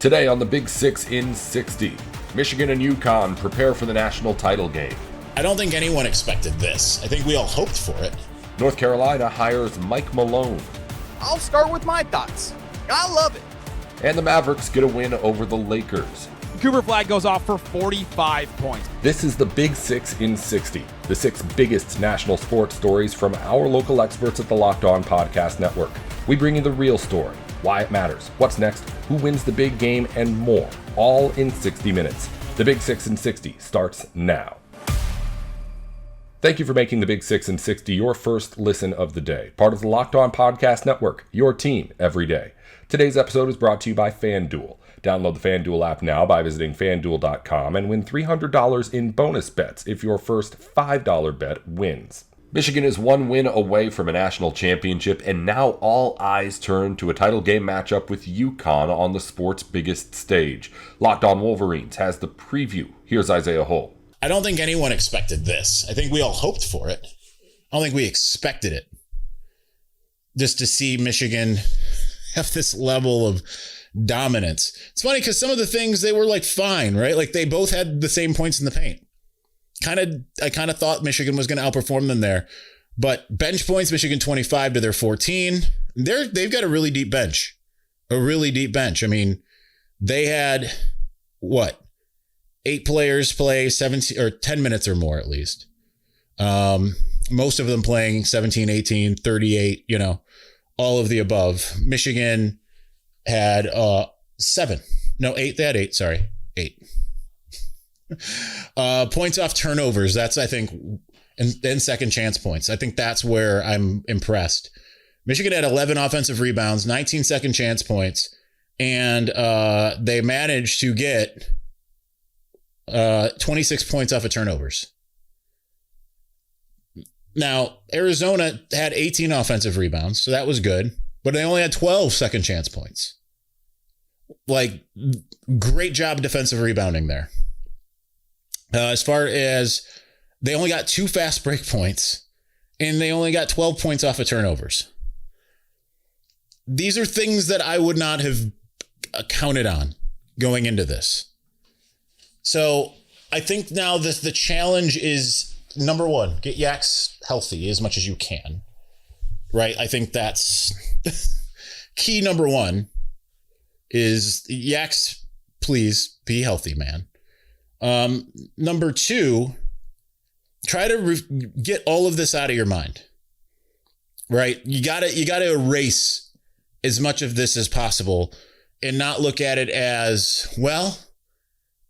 Today on the Big Six in 60, Michigan and UConn prepare for the national title game. I don't think anyone expected this. I think we all hoped for it. North Carolina hires Mike Malone. I'll start with my thoughts. I love it. And the Mavericks get a win over the Lakers. Cooper Flag goes off for 45 points. This is the Big Six in 60, the 6 biggest national sports stories from our local experts at the Locked On Podcast Network. We bring you the real story, why it matters, what's next, who wins the big game, and more, all in 60 minutes. The Big Six in 60 starts now. Thank you for making the Big Six in 60 your first listen of the day. Part of the Locked On Podcast Network, your team every day. Today's episode is brought to you by FanDuel. Download the FanDuel app now by visiting FanDuel.com and win $300 in bonus bets if your first $5 bet wins. Michigan is one win away from a national championship, and now all eyes turn to a title game matchup with UConn on the sport's biggest stage. Locked On Wolverines has the preview. Here's Isaiah Hull. I don't think anyone expected this. I think we all hoped for it. I don't think we expected it. Just to see Michigan have this level of dominance. It's funny because some of the things they were like fine, right? Like they both had the same points in the paint. I kind of thought Michigan was going to outperform them there, but bench points, Michigan 25 to their 14. They've got a really deep bench, I mean, they had 8 players play 17 or 10 minutes or more at least. Most of them playing 17, 18, 38, all of the above. Michigan had 8. They had 8. Sorry, 8. Points off turnovers. That's, I think, and second chance points. I think that's where I'm impressed. Michigan had 11 offensive rebounds, 19 second chance points, and they managed to get 26 points off of turnovers. Now, Arizona had 18 offensive rebounds, so that was good, but they only had 12 second chance points. Like, great job defensive rebounding there. As far as they only got 2 fast break points, and they only got 12 points off of turnovers. These are things that I would not have counted on going into this. So I think now the challenge is, number one, get Yaks healthy as much as you can, right? I think that's key. Number one is Yaks, please be healthy, man. Number two, try to get all of this out of your mind, right? You gotta erase as much of this as possible and not look at it as, well,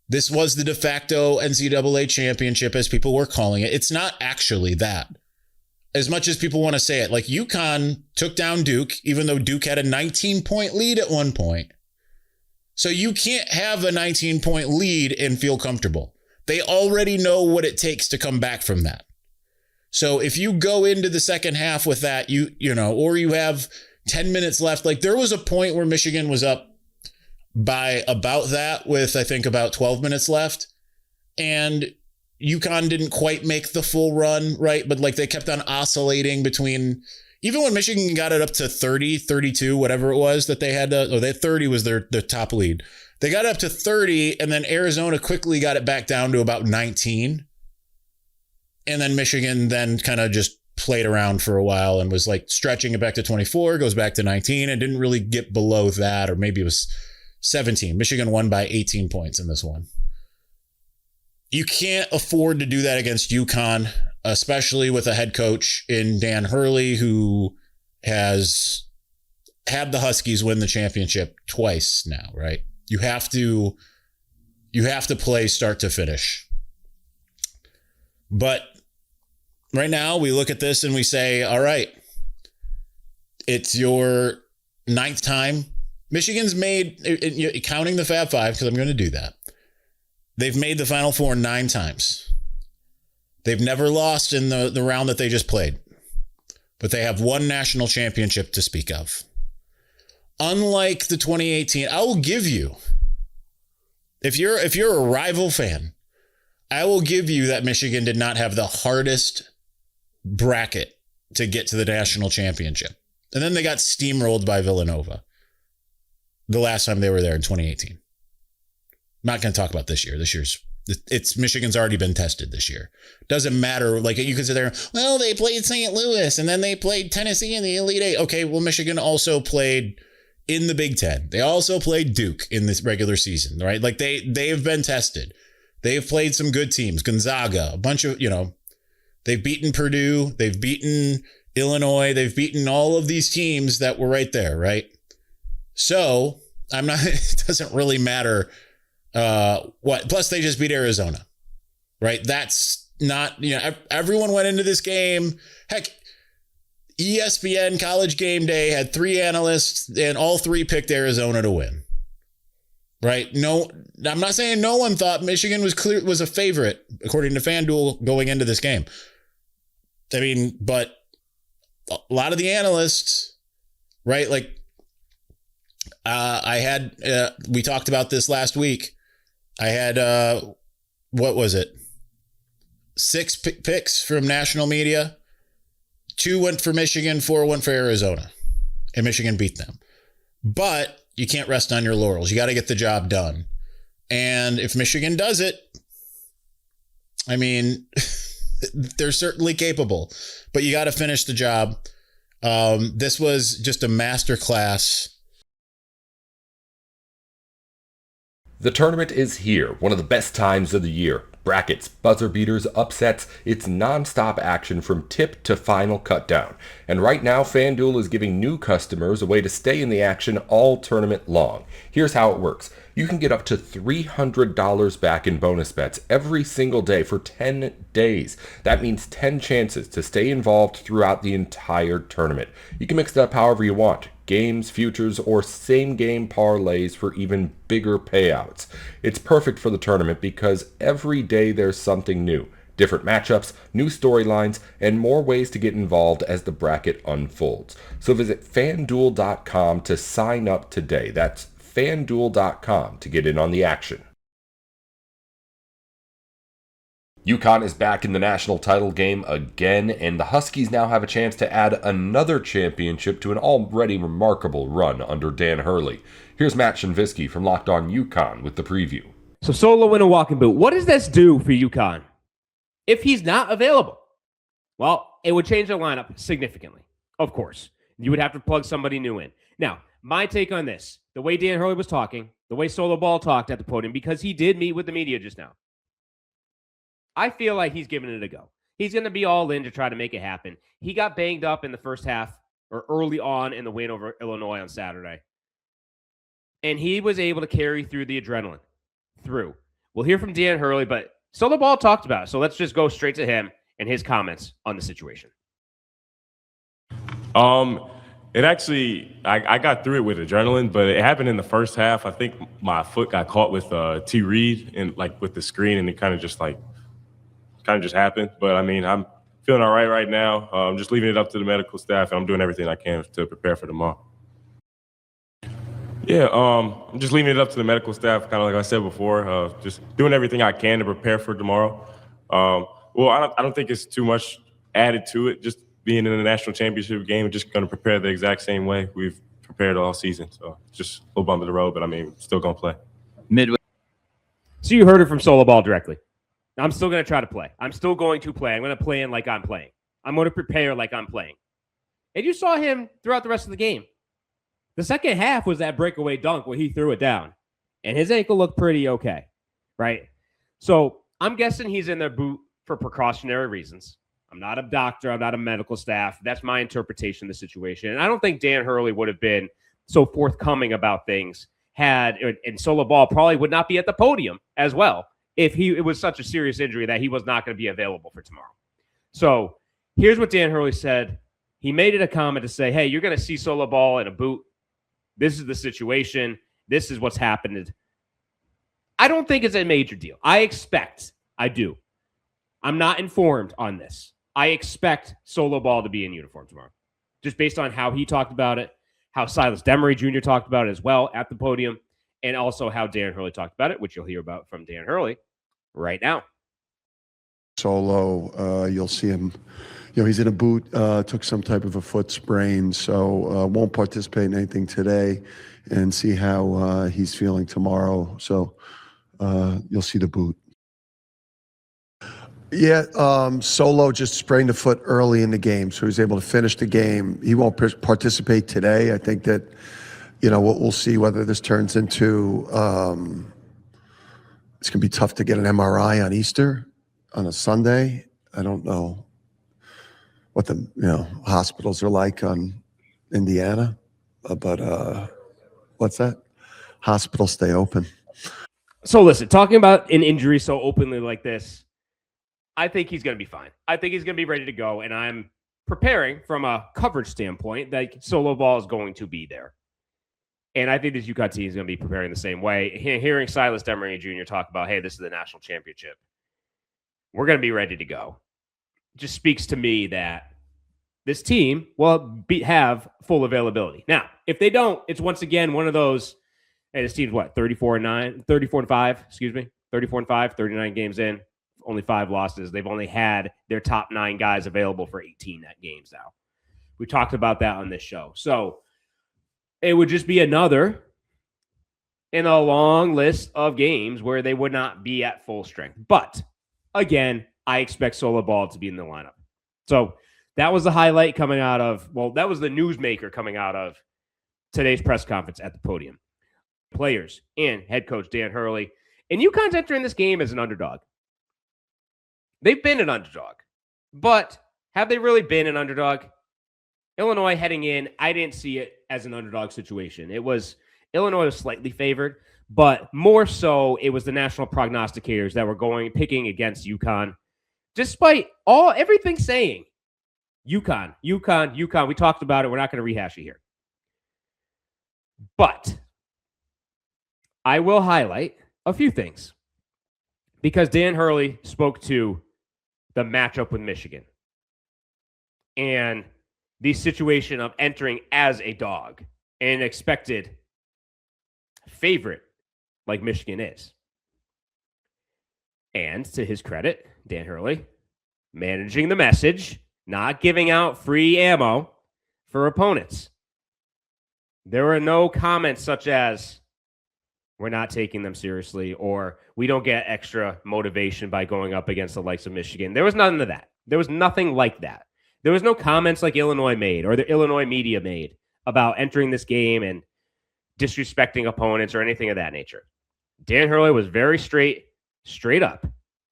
this was the de facto NCAA championship as people were calling it. It's not actually that. As much as people want to say it, like UConn took down Duke, even though Duke had a 19-point lead at one point. So you can't have a 19-point lead and feel comfortable. They already know what it takes to come back from that. So if you go into the second half with that, or you have 10 minutes left, like there was a point where Michigan was up by about that with, I think, about 12 minutes left. And UConn didn't quite make the full run, right? But like they kept on oscillating between, even when Michigan got it up to 30, 32, whatever it was that they had to, 30 was their top lead. They got it up to 30, and then Arizona quickly got it back down to about 19. And then Michigan then kind of just played around for a while and was like stretching it back to 24, goes back to 19, and didn't really get below that, or maybe it was 17. Michigan won by 18 points in this one. You can't afford to do that against UConn, especially with a head coach in Dan Hurley, who has had the Huskies win the championship twice now, right? You have to play start to finish. But right now we look at this and we say, all right, it's your 9th time. Michigan's made, counting the Fab Five, because I'm going to do that, they've made the Final Four 9 times. They've never lost in the round that they just played, but they have one national championship to speak of. Unlike the 2018, I will give you, if you're a rival fan, I will give you that Michigan did not have the hardest bracket to get to the national championship. And then they got steamrolled by Villanova. the last time they were there in 2018. I'm not going to talk about this year. It's Michigan's already been tested this year. Doesn't matter. Like, you can sit there, well, they played St. Louis and then they played Tennessee in the Elite Eight. Okay, well, Michigan also played in the Big Ten. They also played Duke in this regular season, right? Like, they have been tested. They've played some good teams. Gonzaga, a bunch of, they've beaten Purdue. They've beaten Illinois. They've beaten all of these teams that were right there, right? So it doesn't really matter what. Plus, they just beat Arizona, right? That's not, everyone went into this game. Heck, ESPN College Game Day had 3 analysts and all 3 picked Arizona to win. Right? No, I'm not saying no one thought Michigan was a favorite according to FanDuel going into this game. I mean, but a lot of the analysts, right? Like, we talked about this last week. I had, what was it? 6 picks from national media. 2 went for Michigan, 4 went for Arizona, and Michigan beat them. But you can't rest on your laurels. You got to get the job done. And if Michigan does it, I mean, they're certainly capable, but you got to finish the job. This was just a masterclass. The tournament is here, one of the best times of the year. Brackets, buzzer beaters, upsets, it's non-stop action from tip to final cutdown. And right now, FanDuel is giving new customers a way to stay in the action all tournament long. Here's how it works. You can get up to $300 back in bonus bets every single day for 10 days. That means 10 chances to stay involved throughout the entire tournament. You can mix it up however you want. Games, futures, or same-game parlays for even bigger payouts. It's perfect for the tournament because every day there's something new. Different matchups, new storylines, and more ways to get involved as the bracket unfolds. So visit FanDuel.com to sign up today. That's FanDuel.com to get in on the action. UConn is back in the national title game again, and the Huskies now have a chance to add another championship to an already remarkable run under Dan Hurley. Here's Matt Shinvisky from Locked On UConn with the preview. So Solo in a walking boot. What does this do for UConn if he's not available? Well, it would change the lineup significantly. Of course, you would have to plug somebody new in. Now, my take on this, the way Dan Hurley was talking, the way Solo Ball talked at the podium, because he did meet with the media just now, I feel like he's giving it a go. He's going to be all in to try to make it happen. He got banged up in the first half or early on in the win over Illinois on Saturday. And he was able to carry through the adrenaline through. We'll hear from Dan Hurley, but Solo Ball talked about it. So let's just go straight to him and his comments on the situation. It actually, I got through it with adrenaline, but it happened in the first half. I think my foot got caught with T. Reed and like with the screen, and it kind of just happened. But I mean, I'm feeling all right now. I'm just leaving it up to the medical staff, and I'm doing everything I can to prepare for tomorrow. Yeah, I'm just leaving it up to the medical staff, kind of like I said before, just doing everything I can to prepare for tomorrow. Well, I don't think it's too much added to it. Just being in the national championship game, just going to prepare the exact same way we've prepared all season. So just a little bump in the road, but I mean, still going to play. Midway. So you heard it from Solo Ball directly. I'm still going to try to play. I'm still going to play. I'm going to play in like I'm playing. I'm going to prepare like I'm playing. And you saw him throughout the rest of the game. The second half was that breakaway dunk where he threw it down. And his ankle looked pretty okay, right? So I'm guessing he's in their boot for precautionary reasons. I'm not a doctor. I'm not a medical staff. That's my interpretation of the situation. And I don't think Dan Hurley would have been so forthcoming about things and Solo Ball probably would not be at the podium as well if it was such a serious injury that he was not going to be available for tomorrow. So here's what Dan Hurley said. He made it a comment to say, hey, you're going to see Solo Ball in a boot. This is the situation. This is what's happened. I don't think it's a major deal. I do. I'm not informed on this. I expect Solo Ball to be in uniform tomorrow, just based on how he talked about it, how Silas Demery Jr. talked about it as well at the podium, and also how Dan Hurley talked about it, which you'll hear about from Dan Hurley right now. Solo, you'll see him. He's in a boot, took some type of a foot sprain, so won't participate in anything today, and see how he's feeling tomorrow. So you'll see the boot. Yeah, Solo just sprained a foot early in the game, so he's able to finish the game. He won't participate today. I think that, we'll see whether this turns into. It's going to be tough to get an MRI on Easter, on a Sunday. I don't know what the hospitals are like on Indiana, but what's that? Hospitals stay open. So listen, talking about an injury so openly like this, I think he's going to be fine. I think he's going to be ready to go, and I'm preparing from a coverage standpoint that Solo Ball is going to be there. And I think this UConn team is going to be preparing the same way. Hearing Silas Demery Jr. talk about, hey, this is the national championship, we're going to be ready to go. It just speaks to me that this team will have full availability. Now, if they don't, it's once again one of those, hey, this team's what, 34-5, 34-5, 39 games in, only 5 losses. They've only had their top 9 guys available for 18 net games now. We talked about that on this show. So it would just be another in a long list of games where they would not be at full strength. But again, I expect Solo Ball to be in the lineup. So that was the highlight coming out of, that was the newsmaker coming out of today's press conference at the podium. Players and head coach Dan Hurley. And UConn's entering this game as an underdog. They've been an underdog. But have they really been an underdog? Illinois heading in, I didn't see it as an underdog situation. It was Illinois was slightly favored, but more so it was the national prognosticators that were picking against UConn, despite everything saying UConn. We talked about it. We're not going to rehash it here. But I will highlight a few things because Dan Hurley spoke to the matchup with Michigan and the situation of entering as a dog and an expected favorite like Michigan is. And to his credit, Dan Hurley, managing the message, not giving out free ammo for opponents. There were no comments such as, we're not taking them seriously, or we don't get extra motivation by going up against the likes of Michigan. There was none of that. There was nothing like that. There was no comments like Illinois made or the Illinois media made about entering this game and disrespecting opponents or anything of that nature. Dan Hurley was very straight up,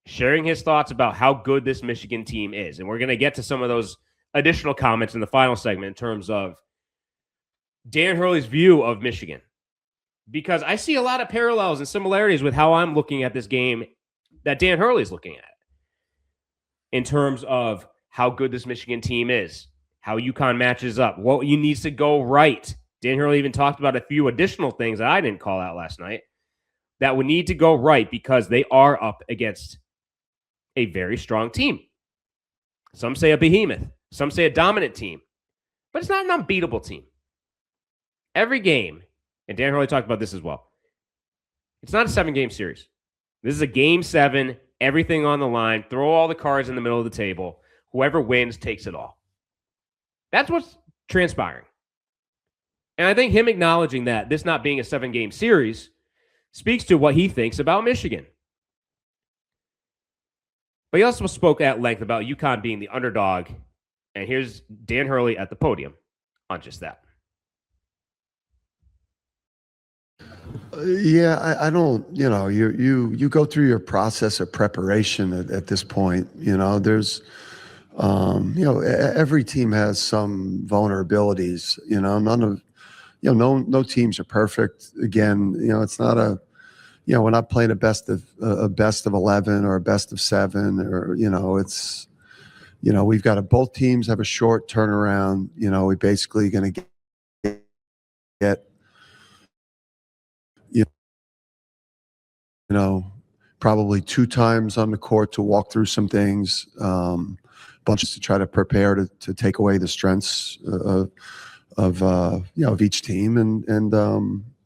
sharing his thoughts about how good this Michigan team is. And we're going to get to some of those additional comments in the final segment in terms of Dan Hurley's view of Michigan. Because I see a lot of parallels and similarities with how I'm looking at this game that Dan Hurley's looking at in terms of how good this Michigan team is, how UConn matches up, what needs to go right. Dan Hurley even talked about a few additional things that I didn't call out last night that would need to go right because they are up against a very strong team. Some say a behemoth. Some say a dominant team. But it's not an unbeatable team. Every game, and Dan Hurley talked about this as well, it's not a 7-game series. This is a game 7, everything on the line, throw all the cards in the middle of the table. Whoever wins takes it all. That's what's transpiring. And I think him acknowledging that this not being a 7-game series speaks to what he thinks about Michigan. But he also spoke at length about UConn being the underdog. And here's Dan Hurley at the podium on just that. Yeah, I don't, you go through your process of preparation at this point. There's, every team has some vulnerabilities, no teams are perfect. Again, it's not we're not playing a best of 11 or a best of 7 or, it's, we've got both teams have a short turnaround. We basically going to get, probably 2 times on the court to walk through some things, bunches to try to prepare to take away the strengths of each team. And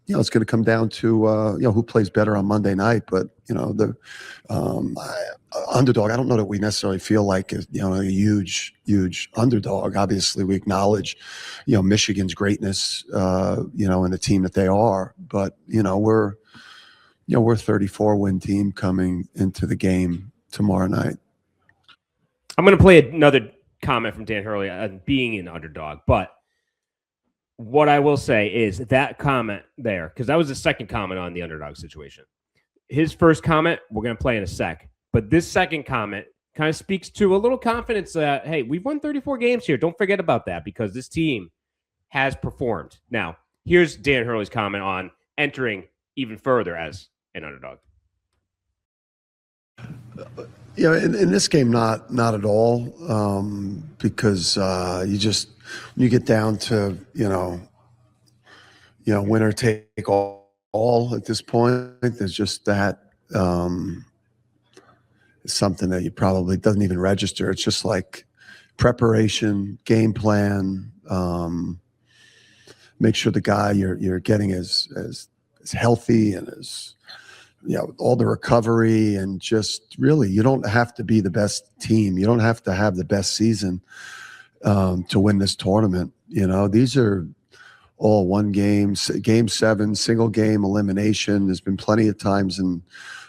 it's going to come down to who plays better on Monday night. But the underdog. I don't know that we necessarily feel like a huge underdog. Obviously, we acknowledge Michigan's greatness, and the team that they are. But we're a 34-win team coming into the game tomorrow night. I'm going to play another comment from Dan Hurley on being an underdog, but what I will say is that comment there, because that was the second comment on the underdog situation. His first comment, we're going to play in a sec, but this second comment kind of speaks to a little confidence that, hey, we've won 34 games here. Don't forget about that because this team has performed. Now, here's Dan Hurley's comment on entering even further as an underdog. In this game, not at all, because you get down to winner take all at this point. There's just that it's something that you probably doesn't even register. It's just like preparation, game plan. Make sure the guy you're getting is healthy and as all the recovery, and just really, you don't have to be the best team. You don't have to have the best season to win this tournament. These are all one game 7, single game elimination. There's been plenty of times in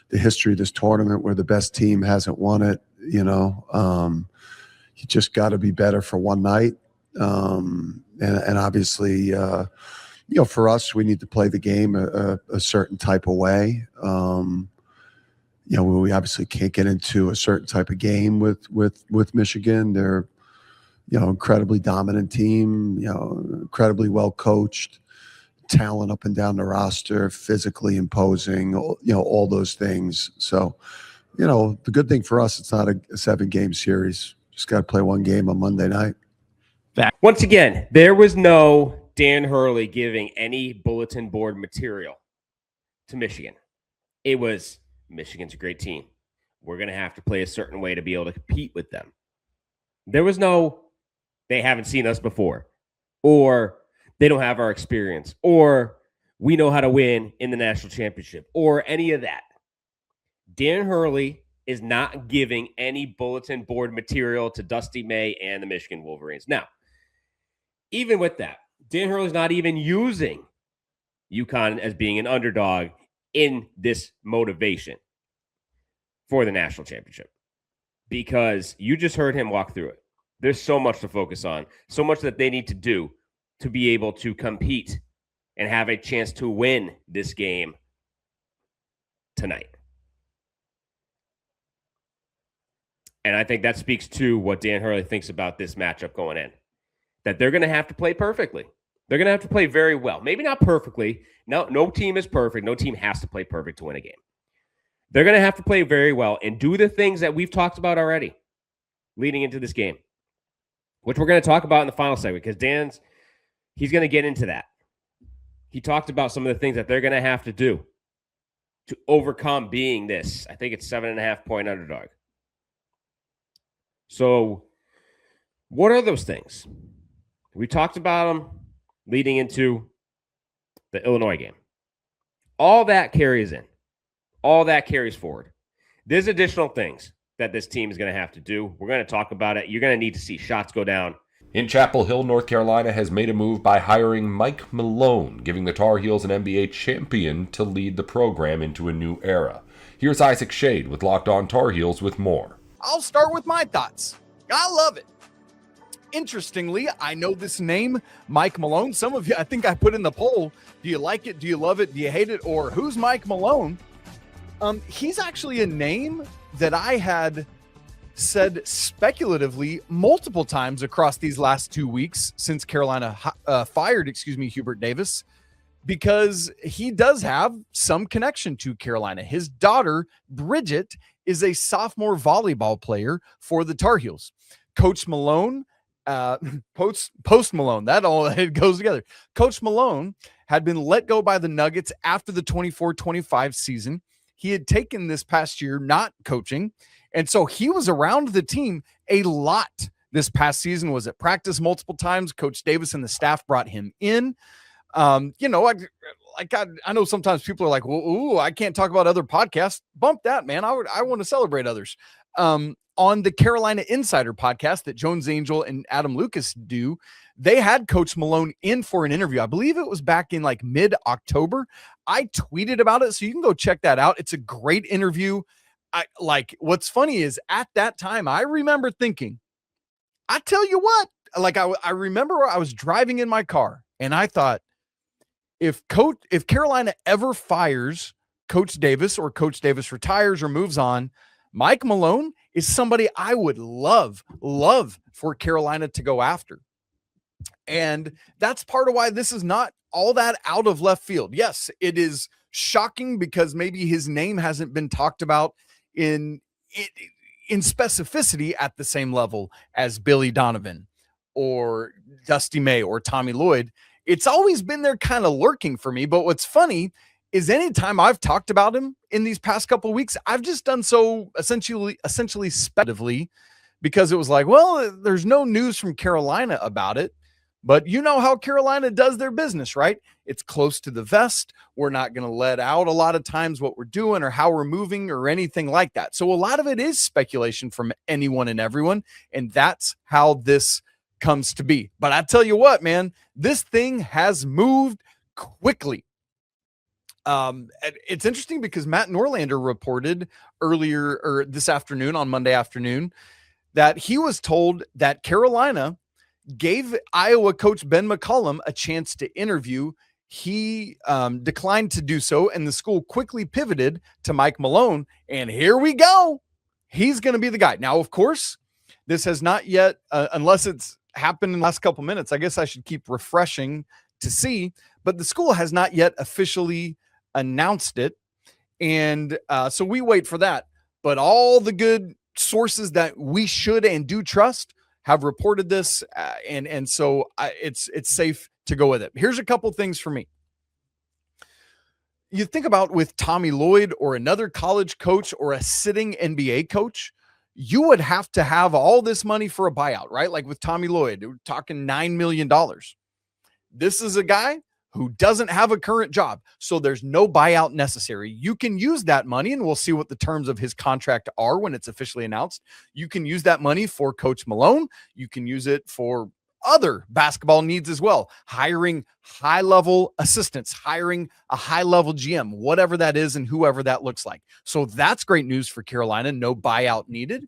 the history of this tournament where the best team hasn't won it. You just got to be better for one night. And obviously, for us, we need to play the game a certain type of way. We obviously can't get into a certain type of game with Michigan. They're, incredibly dominant team, incredibly well coached, talent up and down the roster, physically imposing, all those things. So, the good thing for us, it's not a 7-game series. Just got to play one game on Monday night. Once again, there was no Dan Hurley giving any bulletin board material to Michigan. It was, Michigan's a great team. We're going to have to play a certain way to be able to compete with them. There was no, they haven't seen us before, or they don't have our experience, or we know how to win in the national championship, or any of that. Dan Hurley is not giving any bulletin board material to Dusty May and the Michigan Wolverines. Now, even with that, Dan Hurley's not even using UConn as being an underdog in this motivation for the national championship, because you just heard him walk through it. There's so much to focus on, so much that they need to do to be able to compete and have a chance to win this game tonight. And I think that speaks to what Dan Hurley thinks about this matchup going in, that they're going to have to play perfectly. They're going to have to play very well. Maybe not perfectly. No team is perfect. No team has to play perfect to win a game. They're going to have to play very well and do the things that we've talked about already leading into this game, which we're going to talk about in the final segment, because he's going to get into that. He talked about some of the things that they're going to have to do to overcome being this, I think it's 7.5-point underdog. So what are those things? We talked about them leading into the Illinois game. All that carries in. All that carries forward. There's additional things that this team is going to have to do. We're going to talk about it. You're going to need to see shots go down. In Chapel Hill, North Carolina has made a move by hiring Mike Malone, giving the Tar Heels an NBA champion to lead the program into a new era. Here's Isaac Shade with Locked On Tar Heels with more. I'll start with my thoughts. I love it. Interestingly, I know this name, Mike Malone. Some of you, I think I put in the poll, do you like it? Do you love it? Do you hate it? Or who's Mike Malone? He's actually a name that I had said speculatively multiple times across these last 2 weeks since Carolina fired Hubert Davis, because he does have some connection to Carolina. His daughter, Bridget, is a sophomore volleyball player for the Tar Heels. Coach Malone, post Malone, that all it goes together. Coach Malone had been let go by the Nuggets after the 24-25 season. He had taken this past year not coaching, and so he was around the team a lot this past season, was at practice multiple times. Coach Davis and the staff brought him in. A like I know sometimes people are like, well, ooh, I can't talk about other podcasts. Bump that, man. I want to celebrate others. On the Carolina Insider podcast that Jones Angel and Adam Lucas do, they had Coach Malone in for an interview. I believe it was back in like mid-October. I tweeted about it, so you can go check that out. It's a great interview. What's funny is at that time, I remember thinking, I tell you what, like I remember I was driving in my car and I thought, if Carolina ever fires Coach Davis or Coach Davis retires or moves on, Mike Malone is somebody I would love for Carolina to go after. And that's part of why this is not all that out of left field. Yes, it is shocking because maybe his name hasn't been talked about in specificity at the same level as Billy Donovan or Dusty May or Tommy Lloyd. It's always been there kind of lurking for me. But what's funny is anytime I've talked about him in these past couple of weeks, I've just done so essentially speculatively because it was like, well, there's no news from Carolina about it. But you know how Carolina does their business, right? It's close to the vest. We're not going to let out a lot of times what we're doing or how we're moving or anything like that. So a lot of it is speculation from anyone and everyone. And that's how this comes to be. But I tell you what, man, this thing has moved quickly. It's interesting because Matt Norlander reported earlier or this afternoon on Monday afternoon that he was told that Carolina gave Iowa coach Ben McCollum a chance to interview. He declined to do so, and the school quickly pivoted to Mike Malone, and here we go. He's going to be the guy. Now, of course, this has not yet, unless it's happened in the last couple minutes, I guess I should keep refreshing to see, but the school has not yet officially announced it, and so we wait for that. But all the good sources that we should and do trust have reported this, and so it's safe to go with it. Here's a couple things for me. You think about with Tommy Lloyd or another college coach or a sitting NBA coach, you would have to have all this money for a buyout, right? Like with Tommy Lloyd, we're talking $9 million. This is a guy who doesn't have a current job, so there's no buyout necessary. You can use that money, and we'll see what the terms of his contract are when it's officially announced. You can use that money for Coach Malone. You can use it for other basketball needs as well, hiring high-level assistants, hiring a high-level GM, whatever that is and whoever that looks like. So that's great news for Carolina. No buyout needed.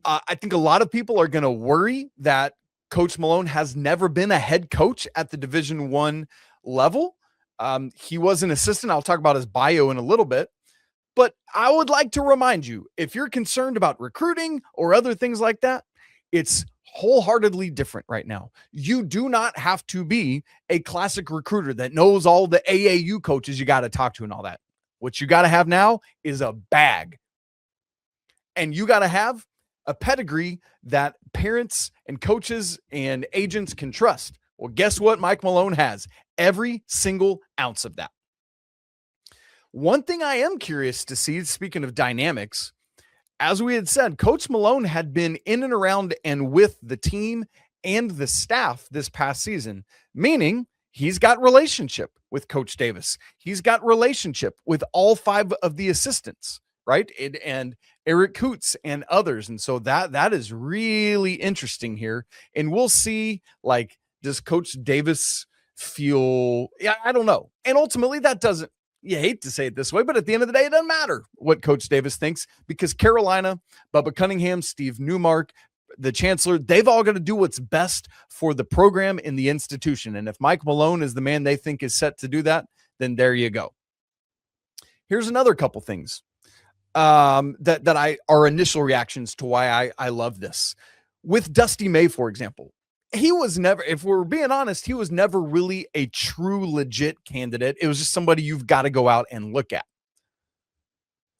I think a lot of people are going to worry that Coach Malone has never been a head coach at the Division I level. He was an assistant. I'll talk about his bio in a little bit. But I would like to remind you, if you're concerned about recruiting or other things like that, it's wholeheartedly different right now. You do not have to be a classic recruiter that knows all the AAU coaches you got to talk to and all that. What you got to have now is a bag. And you got to have a pedigree that parents and coaches and agents can trust. Well, guess what Mike Malone has? Every single ounce of that. One thing I am curious to see, speaking of dynamics, as we had said, Coach Malone had been in and around and with the team and the staff this past season, meaning he's got relationship with Coach Davis. He's got relationship with all 5 of the assistants, right? And Eric Coots and others. And so that is really interesting here. And we'll see, like, does Coach Davis feel, I don't know. And ultimately that doesn't, you hate to say it this way, but at the end of the day, it doesn't matter what Coach Davis thinks, because Carolina, Bubba Cunningham, Steve Newmark, the chancellor, they've all got to do what's best for the program and the institution. And if Mike Malone is the man they think is set to do that, then there you go. Here's another couple things that our initial reactions to why I love this. With Dusty May, for example, he was never, if we're being honest, he was never really a true legit candidate. It was just somebody you've got to go out and look at.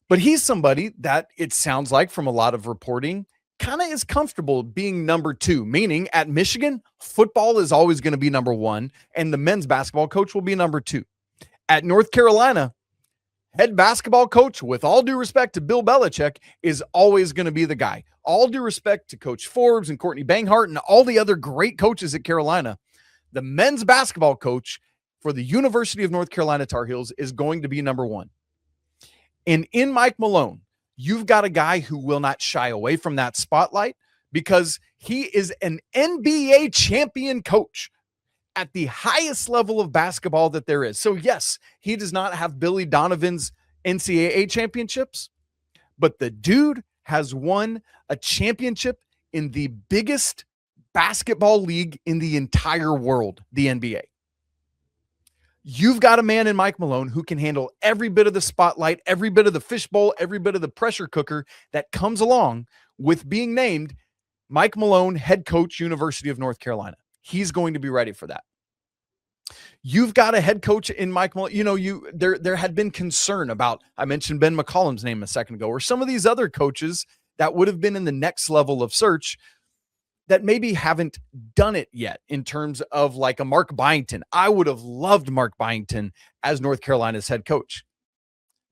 But he's somebody that it sounds like from a lot of reporting kind of is comfortable being number 2, meaning at Michigan, football is always going to be number 1 and the men's basketball coach will be number 2. At North Carolina, head basketball coach, with all due respect to Bill Belichick, is always going to be the guy. All due respect to Coach Forbes and Courtney Banghart and all the other great coaches at Carolina, the men's basketball coach for the University of North Carolina Tar Heels is going to be number one. And in Mike Malone, you've got a guy who will not shy away from that spotlight because he is an NBA champion coach at the highest level of basketball that there is. So yes, he does not have Billy Donovan's NCAA championships, but the dude has won a championship in the biggest basketball league in the entire world, the NBA. You've got a man in Mike Malone who can handle every bit of the spotlight, every bit of the fishbowl, every bit of the pressure cooker that comes along with being named Mike Malone, head coach, University of North Carolina. He's going to be ready for that. You've got a head coach in Mike Malone. You know, there had been concern about, I mentioned Ben McCollum's name a second ago, or some of these other coaches that would have been in the next level of search that maybe haven't done it yet in terms of like a Mark Byington. I would have loved Mark Byington as North Carolina's head coach,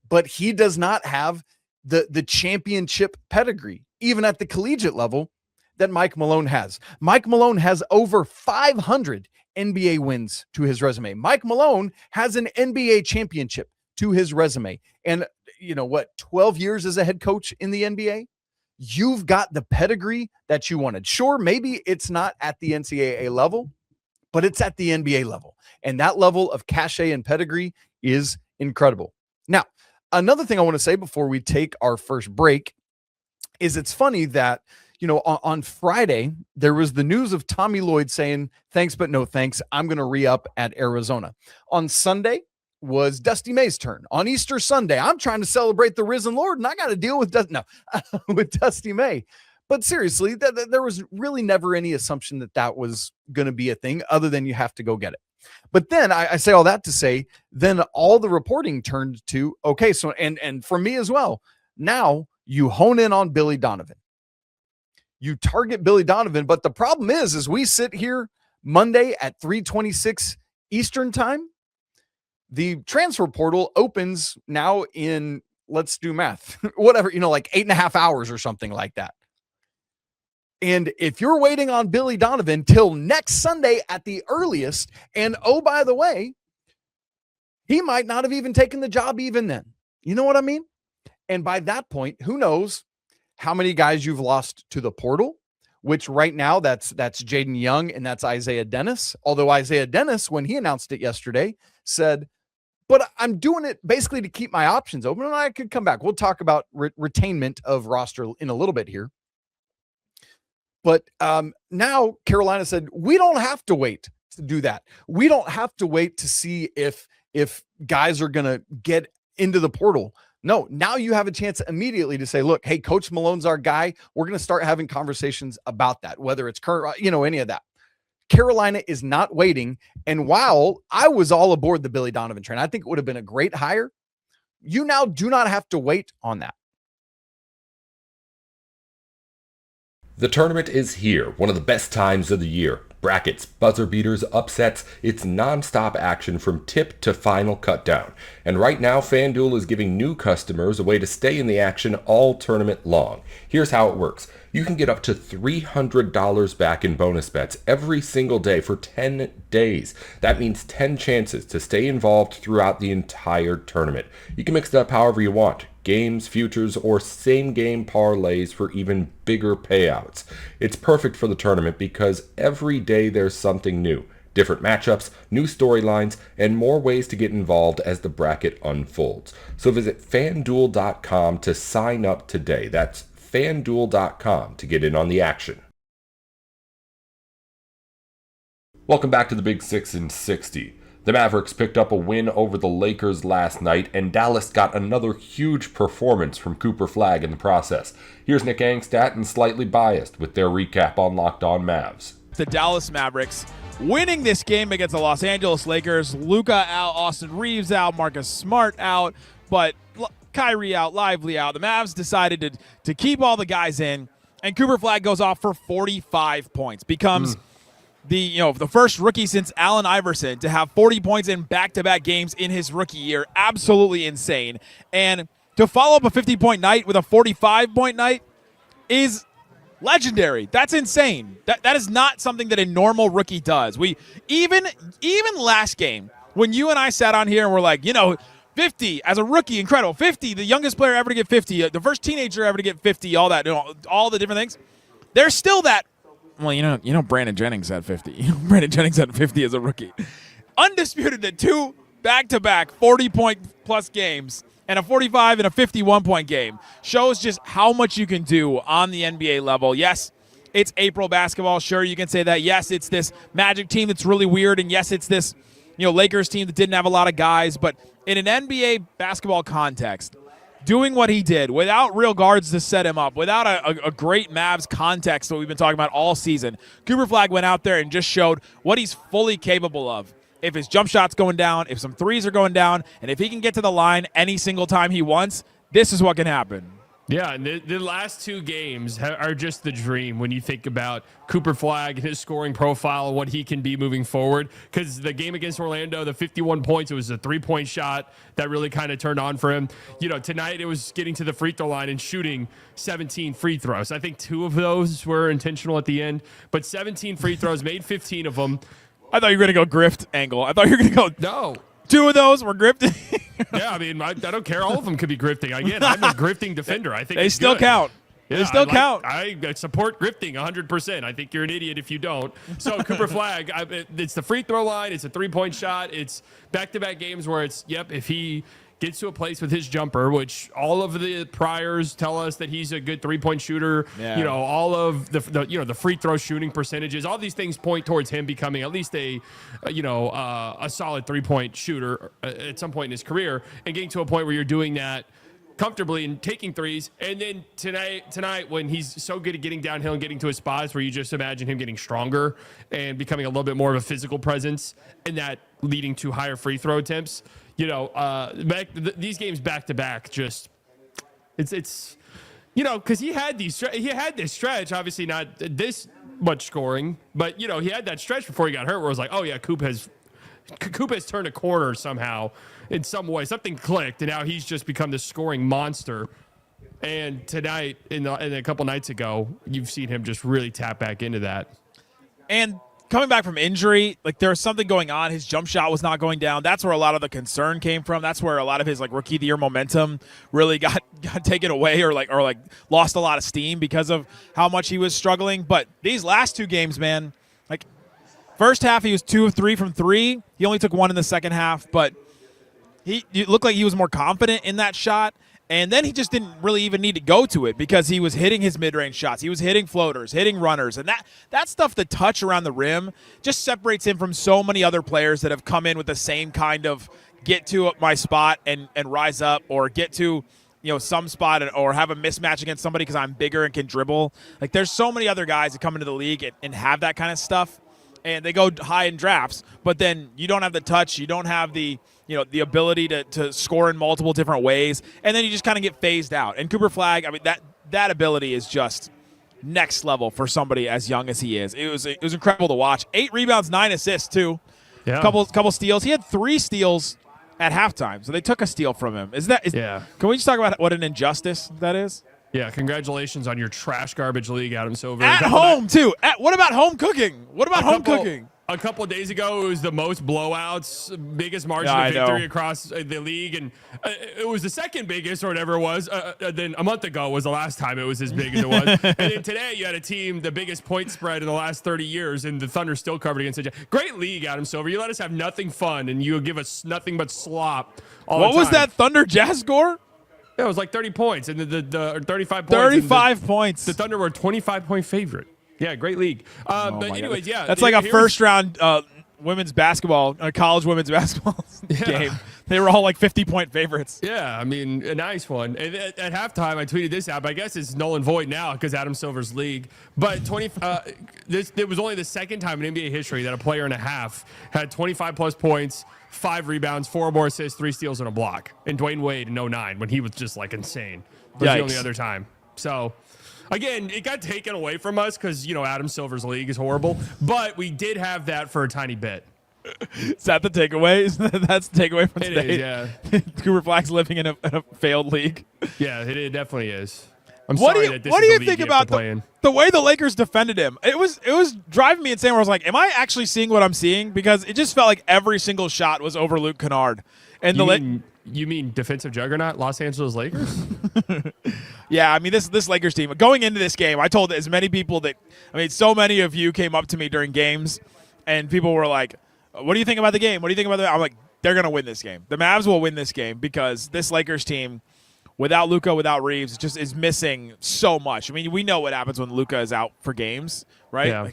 but he does not have the championship pedigree, even at the collegiate level, that Mike Malone has. Mike Malone has over 500 NBA wins to his resume. Mike Malone has an NBA championship to his resume. And you know what, 12 years as a head coach in the NBA? You've got the pedigree that you wanted. Sure, maybe it's not at the NCAA level, but it's at the NBA level. And that level of cachet and pedigree is incredible. Now, another thing I want to say before we take our first break is it's funny that, you know, on Friday, there was the news of Tommy Lloyd saying, thanks, but no thanks. I'm going to re-up at Arizona. On Sunday was Dusty May's turn. On Easter Sunday, I'm trying to celebrate the risen Lord, and I got to deal with with Dusty May. But seriously, there was really never any assumption that was going to be a thing other than you have to go get it. But then I say all that to say, then all the reporting turned to, okay, so, and for me as well, now you hone in on Billy Donovan. You target Billy Donovan, but the problem is we sit here Monday at 3:26 Eastern time. The transfer portal opens now in, let's do math, whatever, you know, like 8.5 hours or something like that. And if you're waiting on Billy Donovan till next Sunday at the earliest, and oh, by the way, he might not have even taken the job even then. You know what I mean? And by that point, who knows how many guys you've lost to the portal, which right now that's Jaden Young and that's Isaiah Dennis. Although Isaiah Dennis, when he announced it yesterday, said, but I'm doing it basically to keep my options open and I could come back. We'll talk about retainment of roster in a little bit here. But now Carolina said, we don't have to wait to do that. We don't have to wait to see if guys are going to get into the portal. No, now you have a chance immediately to say, look, hey, Coach Malone's our guy. We're going to start having conversations about that, whether it's current, you know, any of that. Carolina is not waiting. And while I was all aboard the Billy Donovan train, I think it would have been a great hire. You now do not have to wait on that. The tournament is here, one of the best times of the year. Brackets, buzzer beaters, upsets, it's non-stop action from tip to final cutdown. And right now, FanDuel is giving new customers a way to stay in the action all tournament long. Here's how it works. You can get up to $300 back in bonus bets every single day for 10 days. That means 10 chances to stay involved throughout the entire tournament. You can mix it up however you want. Games, futures, or same-game parlays for even bigger payouts. It's perfect for the tournament because every day there's something new. Different matchups, new storylines, and more ways to get involved as the bracket unfolds. So visit FanDuel.com to sign up today. That's FanDuel.com to get in on the action. Welcome back to the Big 6 in 60. The Mavericks picked up a win over the Lakers last night, and Dallas got another huge performance from Cooper Flagg in the process. Here's Nick Angstadt and Slightly Biased with their recap on Locked On Mavs. The Dallas Mavericks winning this game against the Los Angeles Lakers. Luka out, Austin Reeves out, Marcus Smart out, but Kyrie out, Lively out. The Mavs decided to keep all the guys in, and Cooper Flagg goes off for 45 points. Becomes the first rookie since Allen Iverson to have 40 points in back-to-back games in his rookie year. Absolutely insane. And to follow up a 50-point night with a 45-point night is legendary. That's insane. That is not something that a normal rookie does. We even last game, when you and I sat on here and we're like, 50 as a rookie, incredible. 50, the youngest player ever to get 50, the first teenager ever to get 50, all that, all the different things. There's still that. Well, Brandon Jennings had 50. Brandon Jennings had 50 as a rookie. Undisputed that 2 back-to-back 40-point-plus games and a 45 and a 51-point game shows just how much you can do on the NBA level. Yes, it's April basketball. Sure, you can say that. Yes, it's this Magic team that's really weird, and yes, it's this Lakers team that didn't have a lot of guys. But in an NBA basketball context, doing what he did without real guards to set him up, without a great Mavs context that we've been talking about all season, Cooper Flagg went out there and just showed what he's fully capable of. If his jump shot's going down, if some threes are going down, and if he can get to the line any single time he wants, this is what can happen. Yeah, and the last 2 games are just the dream when you think about Cooper Flagg and his scoring profile and what he can be moving forward. Because the game against Orlando, the 51 points, it was a 3-point shot that really kind of turned on for him. Tonight it was getting to the free throw line and shooting 17 free throws. I think 2 of those were intentional at the end, but 17 free throws, made 15 of them. I thought you were going to go grift angle. I thought you were going to go. No. 2 of those were grifting. Yeah, I mean, I don't care. All of them could be grifting. Again, I'm a grifting defender. I think they still count. Yeah, they still count. I support grifting 100%. I think you're an idiot if you don't. So Cooper Flagg, it's the free throw line. It's a 3-point shot. It's back-to-back games where it's, if he gets to a place with his jumper, which all of the priors tell us that he's a good 3-point shooter. Yeah. All of the free throw shooting percentages, all these things point towards him becoming at least a solid 3-point shooter at some point in his career, and getting to a point where you're doing that comfortably and taking threes. And then tonight when he's so good at getting downhill and getting to his spots where you just imagine him getting stronger and becoming a little bit more of a physical presence, and that leading to higher free throw attempts. These games back to back, just it's because he had this stretch, obviously not this much scoring, but he had that stretch before he got hurt where it was like, oh yeah, Coop has turned a corner somehow in some way, something clicked, and now he's just become this scoring monster. And tonight, and a couple nights ago, you've seen him just really tap back into that. And coming back from injury, there was something going on. His jump shot was not going down. That's where a lot of the concern came from. That's where a lot of his rookie of the year momentum really got taken away or lost a lot of steam because of how much he was struggling. But these last 2 games, man, first half he was 2 of 3 from 3. He only took 1 in the second half, but he looked like he was more confident in that shot. And then he just didn't really even need to go to it because he was hitting his mid-range shots. He was hitting floaters, hitting runners. And that stuff, the touch around the rim, just separates him from so many other players that have come in with the same kind of get to my spot and rise up, or get to some spot or have a mismatch against somebody because I'm bigger and can dribble. There's so many other guys that come into the league and have that kind of stuff. And they go high in drafts, but then you don't have the touch, you don't have the ability to score in multiple different ways, and then you just kind of get phased out. And Cooper Flagg, I mean, that ability is just next level for somebody as young as he is. It was incredible to watch. 8 rebounds, 9 assists too. Yeah. Couple steals. He had 3 steals at halftime, so they took a steal from him. Yeah. Can we just talk about what an injustice that is? Yeah, congratulations on your trash garbage league, Adam Silver. At home, too. What about home cooking? Cooking? A couple of days ago, it was the most blowouts, biggest margin of victory across the league, and it was the second biggest or whatever it was. Then a month ago was the last time it was as big as it was. And then today, you had a team, the biggest point spread in the last 30 years, and the Thunder still covered against it. Great league, Adam Silver. You let us have nothing fun, and you give us nothing but slop all the time. What was that Thunder Jazz score? Yeah, it was like 30 points, and the 35 points. 35 points. The Thunder were a 25-point favorite. Yeah, great league. But anyways, yeah. That's like a first-round women's basketball, college women's basketball game. They were all 50-point favorites. Yeah, I mean, a nice one. And at halftime, I tweeted this out, but I guess it's null and void now because Adam Silver's league. But it was only the second time in NBA history that a player and a half had 25-plus points, 5 rebounds, 4 more assists, 3 steals, and a block. And Dwayne Wade in 09 when he was just insane. That was the only other time. So, again, it got taken away from us because, Adam Silver's league is horrible. But we did have that for a tiny bit. Is that the takeaway? That's the takeaway from today? It is, yeah. Cooper Flagg's living in a failed league. Yeah, it definitely is. I'm What sorry do you, that this what is do you the league think have about to play in. the way the Lakers defended him? It was driving me insane where I was like, am I actually seeing what I'm seeing? Because it just felt like every single shot was over Luke Kennard. And You mean defensive juggernaut Los Angeles Lakers? Yeah, I mean this Lakers team going into this game, I told as many people so many of you came up to me during games, and people were like, "What do you think about the game? What do you think about the?" I'm like, they're gonna win this game. The Mavs will win this game because this Lakers team, without Luka, without Reeves, just is missing so much. I mean, we know what happens when Luka is out for games, right? Yeah.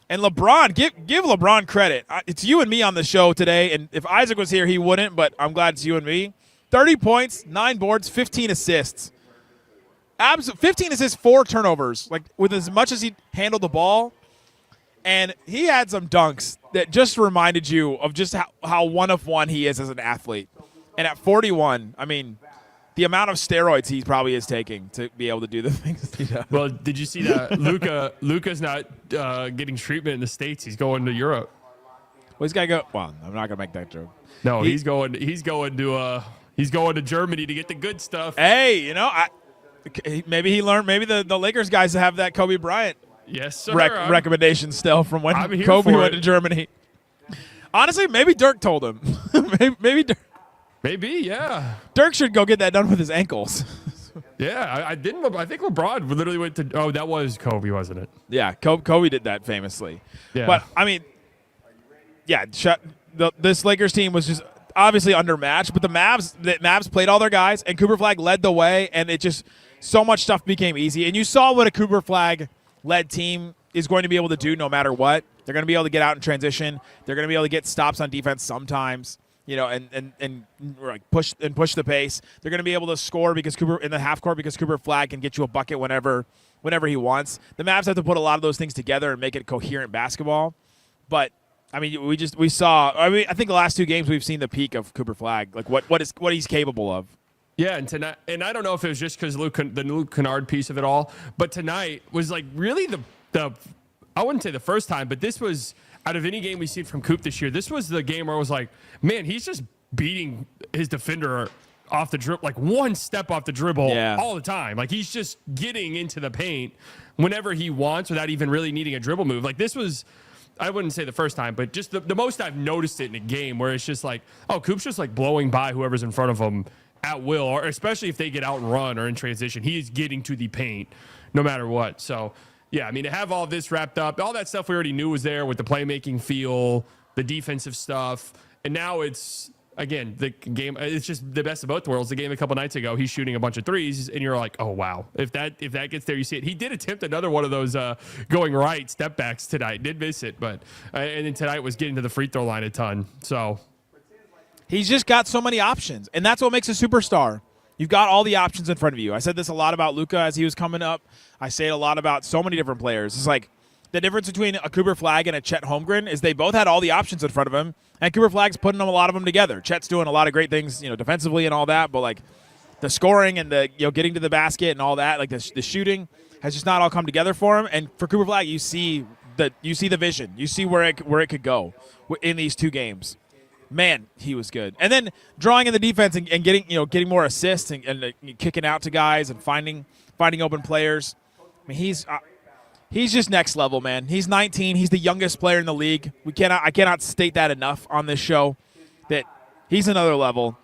And LeBron, give LeBron credit. It's you and me on the show today, and if Isaac was here, he wouldn't, but I'm glad it's you and me. 30 points, 9 boards, 15 assists. 15 assists, 4 turnovers. Like, with as much as he handled the ball, and he had some dunks that just reminded you of just how one of one he is as an athlete. And at 41, I mean, the amount of steroids he probably is taking to be able to do the things he does. Well, did you see that Luka's not getting treatment in the States? He's going to Europe. Well, he's got to go. Well, I'm not going to make that joke. No, he's going to Germany to get the good stuff. Hey, maybe he learned. Maybe the Lakers guys have that Kobe Bryant Yes, sir. recommendation still from when I'm here Kobe for went it. to Germany. Honestly, maybe Dirk told him. maybe Dirk. Maybe, yeah. Dirk should go get that done with his ankles. Yeah, I didn't. I think LeBron literally went to. Oh, that was Kobe, wasn't it? Yeah, Kobe did that famously. Yeah. But I mean, yeah, this Lakers team was just obviously undermatched. But the Mavs played all their guys, and Cooper Flag led the way, and it just so much stuff became easy. And you saw what a Cooper Flag led team is going to be able to do no matter what. They're going to be able to get out in transition. They're going to be able to get stops on defense sometimes. And like push the pace. They're going to be able to score because Cooper in the half court because Cooper Flag can get you a bucket whenever he wants. The Mavs have to put a lot of those things together and make it coherent basketball. But I mean, we saw. I mean, I think the last 2 games we've seen the peak of Cooper Flag, like what he's capable of. Yeah, and tonight, and I don't know if it was just because the Luke Kennard piece of it all, but tonight was like really the I wouldn't say the first time, but this was. Out of any game we've seen from Coop this year, this was the game where I was like, man, he's just beating his defender off the dribble, like one step off the dribble all the time. Like he's just getting into the paint whenever he wants without even really needing a dribble move. Like this was, I wouldn't say the first time, but just the most I've noticed it in a game where it's just like, oh, Coop's just like blowing by whoever's in front of him at will, or especially if they get out and run or in transition, he is getting to the paint no matter what. So, yeah, I mean, to have all this wrapped up, all that stuff we already knew was there with the playmaking feel, the defensive stuff, and now it's, again, the game, it's just the best of both worlds. The game a couple nights ago, he's shooting a bunch of threes, and you're like, oh, wow. If that gets there, you see it. He did attempt another one of those going right step backs tonight. Did miss it, but and then tonight was getting to the free throw line a ton. So he's just got so many options, and that's what makes a superstar. You've got all the options in front of you. I said this a lot about Luka as he was coming up. I say it a lot about so many different players. It's like the difference between a Cooper Flag and a Chet Holmgren is they both had all the options in front of him, and Cooper Flag's putting a lot of them together. Chet's doing a lot of great things, defensively and all that, but like the scoring and the getting to the basket and all that, like the shooting has just not all come together for him. And for Cooper Flag, you see the vision, you see where it could go in these 2 games. Man, he was good. And then drawing in the defense and getting more assists and kicking out to guys and finding open players. I mean, he's just next level, man. He's 19. He's the youngest player in the league. I cannot state that enough on this show that he's another level.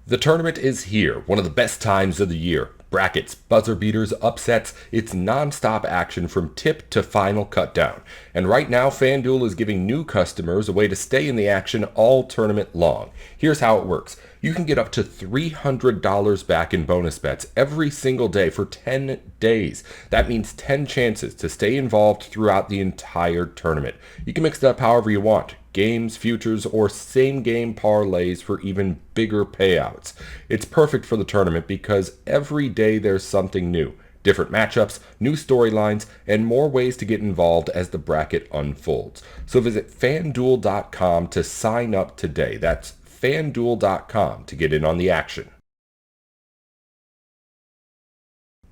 The tournament is here, one of the best times of the year. Brackets, buzzer beaters, upsets, it's non-stop action from tip to final cutdown. And right now, FanDuel is giving new customers a way to stay in the action all tournament long. Here's how it works. You can get up to $300 back in bonus bets every single day for 10 days. That means 10 chances to stay involved throughout the entire tournament. You can mix it up however you want. Games, futures, or same-game parlays for even bigger payouts. It's perfect for the tournament because every day there's something new. Different matchups, new storylines, and more ways to get involved as the bracket unfolds. So visit FanDuel.com to sign up today. That's FanDuel.com to get in on the action.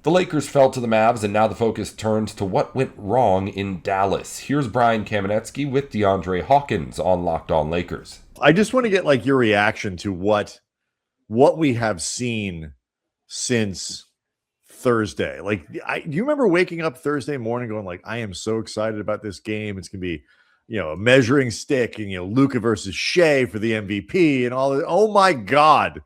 The Lakers fell to the Mavs, and now the focus turns to what went wrong in Dallas. Here's Brian Kamenetsky with DeAndre Hawkins on Locked On Lakers. I just want to get your reaction to what we have seen since Thursday. Like, do you remember waking up Thursday morning going like, I am so excited about this game. It's going to be, a measuring stick and, Luka versus Shea for the MVP and all that. Oh my God.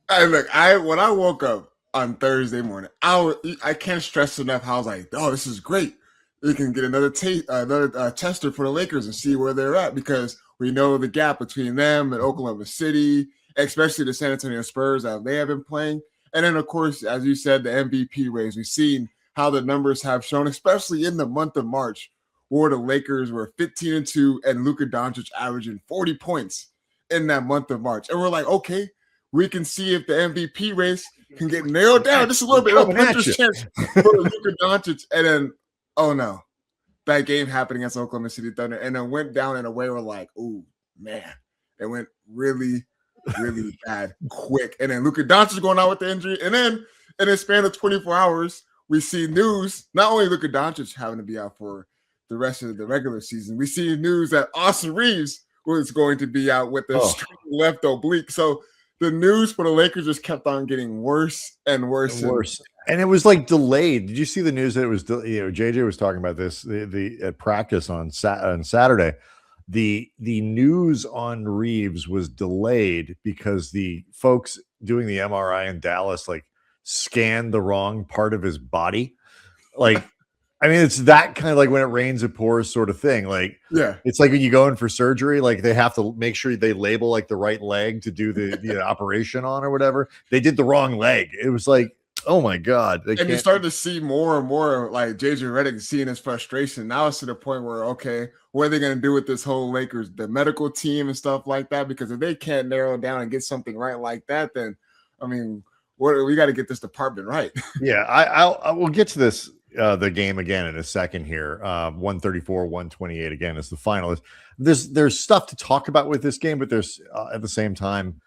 When I woke up on Thursday morning, I can't stress enough how I was like, oh, this is great. We can get another tester for the Lakers and see where they're at, because we know the gap between them and Oklahoma City, especially the San Antonio Spurs that they have been playing. And then, of course, as you said, the MVP race. We've seen how the numbers have shown, especially in the month of March, where the Lakers were 15-2 and Luka Doncic averaging 40 points in that month of March. And we're like, okay, we can see if the MVP race can get nailed down just a little bit of a puncher's chance for Luka Doncic. And then, oh no, that game happened against Oklahoma City Thunder, and then went down in a way we're like, oh man, it went really, really bad quick. And then Luka Doncic going out with the injury, and then in a span of 24 hours, we see news, not only Luka Doncic having to be out for the rest of the regular season, we see news that Austin Reeves was going to be out with the left oblique. So the news for the Lakers just kept on getting worse and worse and worse. And it was like delayed. Did you see the news that it was, JJ was talking about this, the at practice on Saturday. The news on Reeves was delayed because the folks doing the MRI in Dallas like scanned the wrong part of his body. Like, I mean, it's that kind of like when it rains, it pours sort of thing. Like, yeah, it's like when you go in for surgery, like they have to make sure they label like the right leg to do the operation on or whatever. They did the wrong leg. It was like, oh my God. And you start to see more and more like JJ Redick seeing his frustration. Now it's to the point where, okay, what are they going to do with this whole Lakers, the medical team and stuff like that? Because if they can't narrow it down and get something right like that, then, I mean, we got to get this department right. Yeah, I will get to this. The game again in a second here. 134-128 again is the final. There's stuff to talk about with this game, but there's at the same time,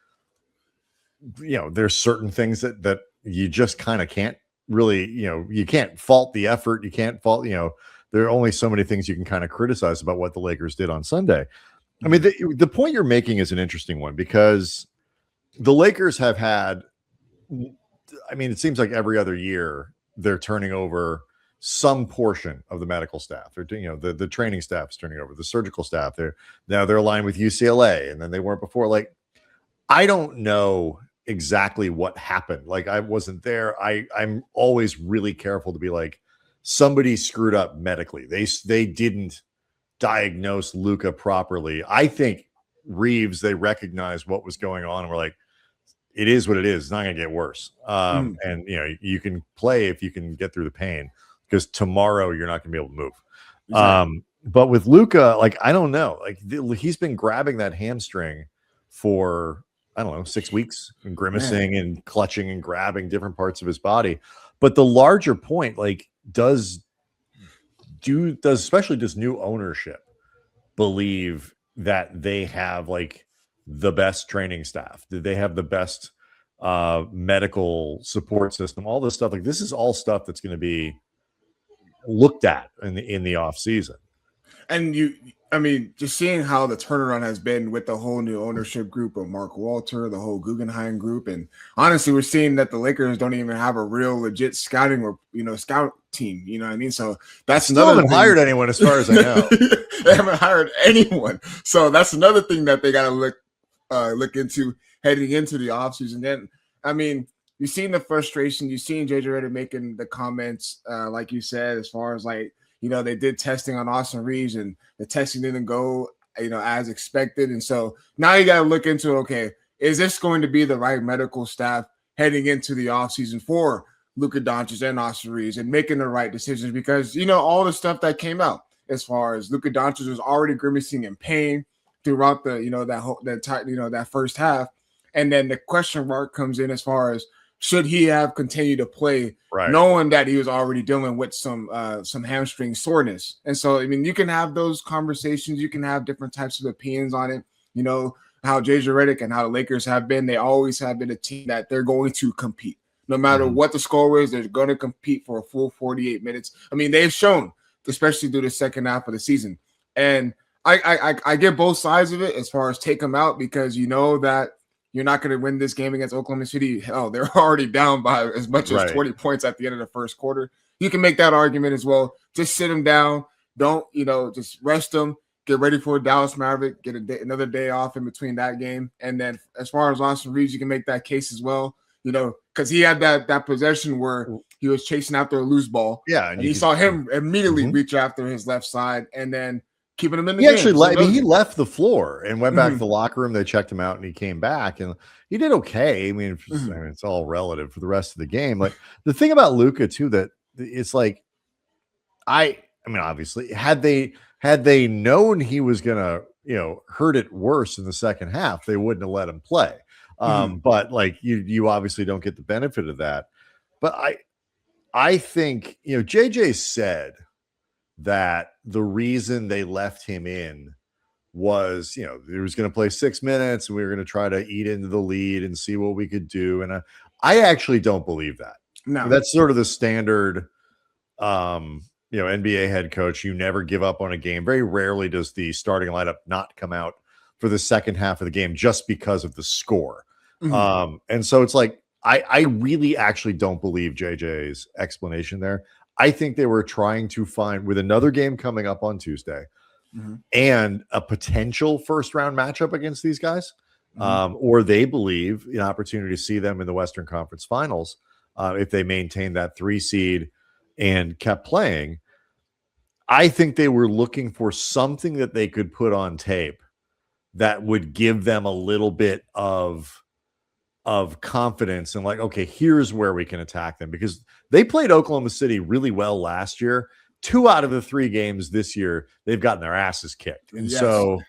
there's certain things that you just kind of can't really, you can't fault the effort. You can't fault, there are only so many things you can kind of criticize about what the Lakers did on Sunday. I mean, the point you're making is an interesting one, because the Lakers have had, I mean, it seems like every other year they're turning over some portion of the medical staff. They're doing, the training staff is turning over, the surgical staff. They're aligned with UCLA, and then they weren't before. Like, I don't know exactly what happened. Like, I wasn't there. I'm always really careful to be like, somebody screwed up medically. They didn't diagnose Luka properly. I think Reeves, they recognized what was going on and were like, it is what it is. It's not going to get worse. And you can play if you can get through the pain, because tomorrow you're not going to be able to move. Exactly. But with Luka, like, I don't know. Like, he's been grabbing that hamstring for, I don't know, 6 weeks, and grimacing and clutching and grabbing different parts of his body. But the larger point, like, does new ownership believe that they have like the best training staff? Did they have the best medical support system? All this stuff, like, this is all stuff that's going to be looked at in the off season. And I mean, just seeing how the turnaround has been with the whole new ownership group of Mark Walter, the whole Guggenheim group, and honestly, we're seeing that the Lakers don't even have a real legit scouting or scout team. You know what I mean? So that's still haven't hired anyone, as far as I know. They haven't hired anyone. So that's another thing that they got to look into heading into the offseason. Then, I mean, you've seen the frustration. You've seen JJ Redick making the comments, like you said, as far as like, they did testing on Austin Reeves and the testing didn't go, as expected. And so now you got to look into, okay, is this going to be the right medical staff heading into the offseason for Luka Doncic and Austin Reeves, and making the right decisions? Because, all the stuff that came out as far as Luka Doncic was already grimacing in pain throughout the, that first half. And then the question mark comes in as far as, should he have continued to play, knowing that he was already dealing with some hamstring soreness? And so, I mean, you can have those conversations. You can have different types of opinions on it. How JJ Redick and how the Lakers have been. They always have been a team that they're going to compete. No matter what the score is, they're going to compete for a full 48 minutes. I mean, they've shown, especially through the second half of the season. And I get both sides of it as far as take them out, because that you're not going to win this game against Oklahoma City. Hell, they're already down by as much as 20 points at the end of the first quarter. You can make that argument as well. Just sit them down. Don't, just rest them. Get ready for a Dallas Maverick. Get another day off in between that game. And then as far as Austin Reeves, you can make that case as well. Because he had that possession where he was chasing after a loose ball. Yeah, and you saw him immediately reach after his left side and then keeping him in the game. He left the floor and went back to the locker room. They checked him out and he came back and he did okay. I mean, it's all relative for the rest of the game. Like the thing about Luka too, that it's like, obviously had they known he was going to, hurt it worse in the second half, they wouldn't have let him play. But like you obviously don't get the benefit of that. But I think, JJ said that the reason they left him in was, he was going to play 6 minutes and we were going to try to eat into the lead and see what we could do. And I actually don't believe that. No, that's sort of the standard, NBA head coach. You never give up on a game. Very rarely does the starting lineup not come out for the second half of the game just because of the score. And so it's like, I really actually don't believe JJ's explanation there. I think they were trying to find, with another game coming up on Tuesday and a potential first round matchup against these guys, or they believe an opportunity to see them in the Western Conference Finals if they maintain that 3 seed and kept playing. I think they were looking for something that they could put on tape that would give them a little bit of confidence and like, okay, here's where we can attack them, because they played Oklahoma City really well last year. 2 out of the 3 games this year, they've gotten their asses kicked. And so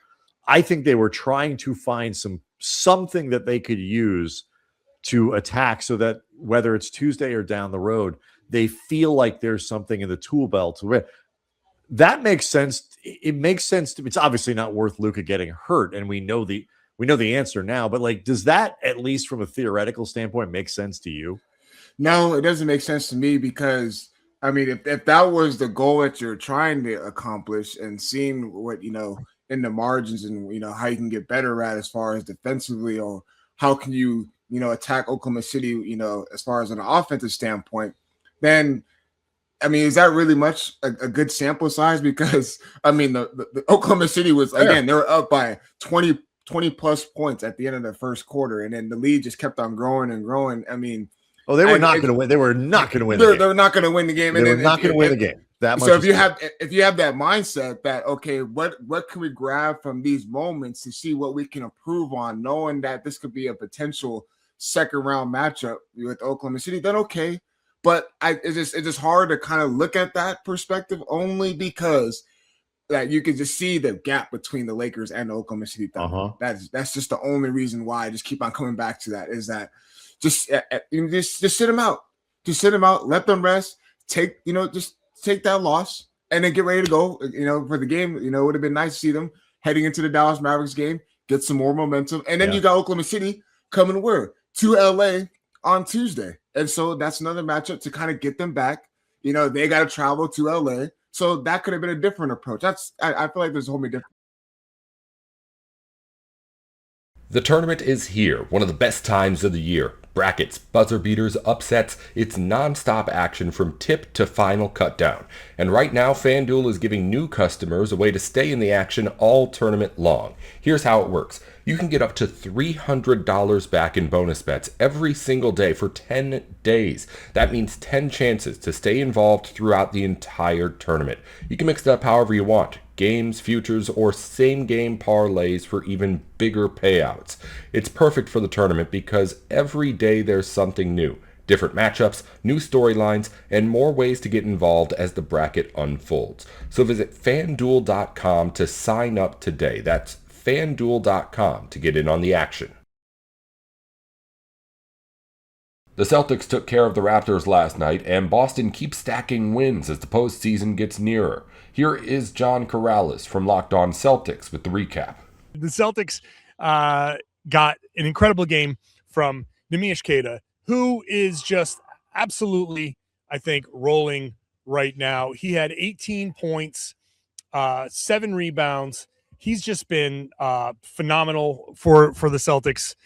I think they were trying to find something that they could use to attack so that whether it's Tuesday or down the road, they feel like there's something in the tool belt to win. That makes sense. It makes sense to me. It's obviously not worth Luka getting hurt, and we know the answer now, but like, does that, at least from a theoretical standpoint, make sense to you? No, it doesn't make sense to me, because if that was the goal that you're trying to accomplish and seeing what, in the margins and, how you can get better at as far as defensively, or how can you, attack Oklahoma City, as far as an offensive standpoint, then, is that really much a good sample size? Because, the Oklahoma City was, again, they were up by 20 plus points at the end of the first quarter, and then the lead just kept on growing and growing. They were not going to win. They were not going to win. They were not going to win the game. They were not going to win the game. So if you have that mindset that, okay, what can we grab from these moments to see what we can improve on, knowing that this could be a potential second round matchup with Oklahoma City, then okay. But it's just hard to kind of look at that perspective, only because that you can just see the gap between the Lakers and the Oklahoma City Thunder. That's just the only reason why I just keep on coming back to that, is that just sit them out. Just sit them out, let them rest, take that loss, and then get ready to go, for the game. It would have been nice to see them heading into the Dallas Mavericks game, get some more momentum. And then you got Oklahoma City coming to LA on Tuesday. And so that's another matchup to kind of get them back. They got to travel to LA. So that could have been a different approach. I feel like there's a whole different. The tournament is here, one of the best times of the year. Brackets, buzzer beaters, upsets, it's non-stop action from tip to final cutdown. And right now, FanDuel is giving new customers a way to stay in the action all tournament long. Here's how it works. You can get up to $300 back in bonus bets every single day for 10 days. That means 10 chances to stay involved throughout the entire tournament. You can mix it up however you want. Games, futures, or same-game parlays for even bigger payouts. It's perfect for the tournament because every day there's something new. Different matchups, new storylines, and more ways to get involved as the bracket unfolds. So visit FanDuel.com to sign up today. That's FanDuel.com to get in on the action. The Celtics took care of the Raptors last night, and Boston keeps stacking wins as the postseason gets nearer. Here is John Corrales from Locked On Celtics with the recap. The Celtics got an incredible game from Neemias Queta, who is just absolutely, I think, rolling right now. He had 18 points, 7 rebounds. He's just been phenomenal for the Celtics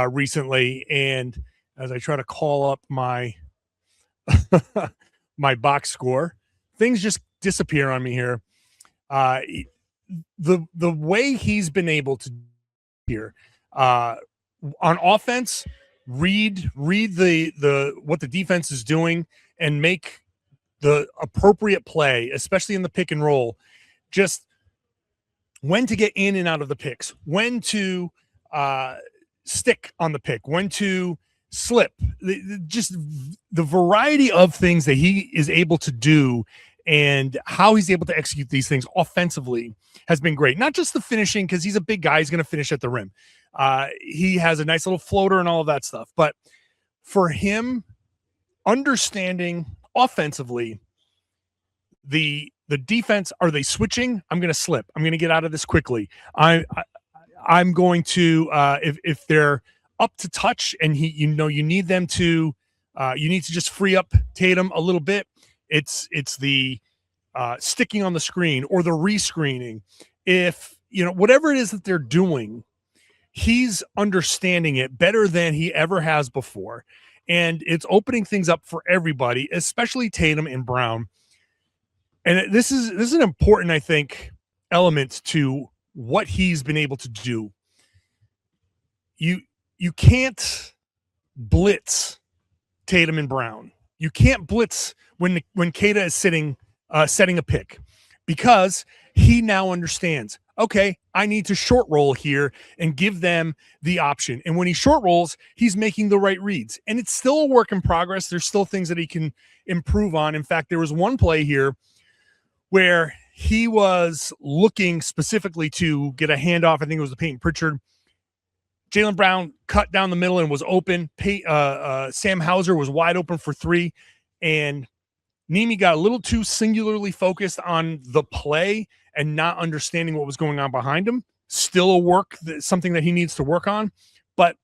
recently. And as I try to call up my my box score, things just disappear on me here. The way he's been able to here on offense, read the what the defense is doing and make the appropriate play, especially in the pick and roll, just when to get in and out of the picks, when to stick on the pick, when to slip, just the variety of things that he is able to do and how he's able to execute these things offensively has been great. Not just the finishing, because he's a big guy, he's going to finish at the rim. He has a nice little floater and all of that stuff. But for him, understanding offensively, the defense, are they switching? I'm going to slip. I'm going to get out of this quickly. I'm going to if they're up to touch and you need them to you need to just free up Tatum a little bit. It's the sticking on the screen or the rescreening. If whatever it is that they're doing, he's understanding it better than he ever has before. And it's opening things up for everybody, especially Tatum and Brown. And this is an important, I think, element to what he's been able to do. You can't blitz Tatum and Brown. You can't blitz when Kata is setting a pick, because he now understands, okay, I need to short roll here and give them the option. And when he short rolls, he's making the right reads. And it's still a work in progress. There's still things that he can improve on. In fact, there was one play here where he was looking specifically to get a handoff. I think it was to Peyton Pritchard. Jaylen Brown cut down the middle and was open. Sam Hauser was wide open for three. And Nimi got a little too singularly focused on the play and not understanding what was going on behind him. Still something that he needs to work on. But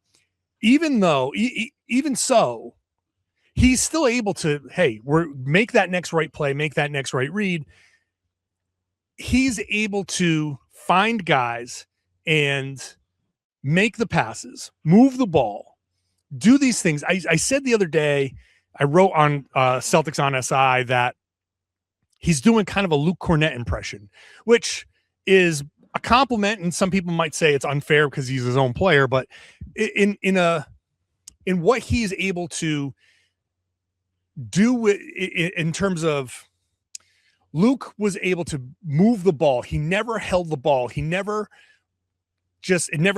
even so, he's still able to, make that next right play, make that next right read. He's able to find guys and make the passes, move the ball, do these things. I said the other day, I wrote on Celtics on SI that he's doing kind of a Luke Cornett impression, which is a compliment. And some people might say it's unfair because he's his own player, but in what he's able to do in terms of, Luke was able to move the ball. He never held the ball. It never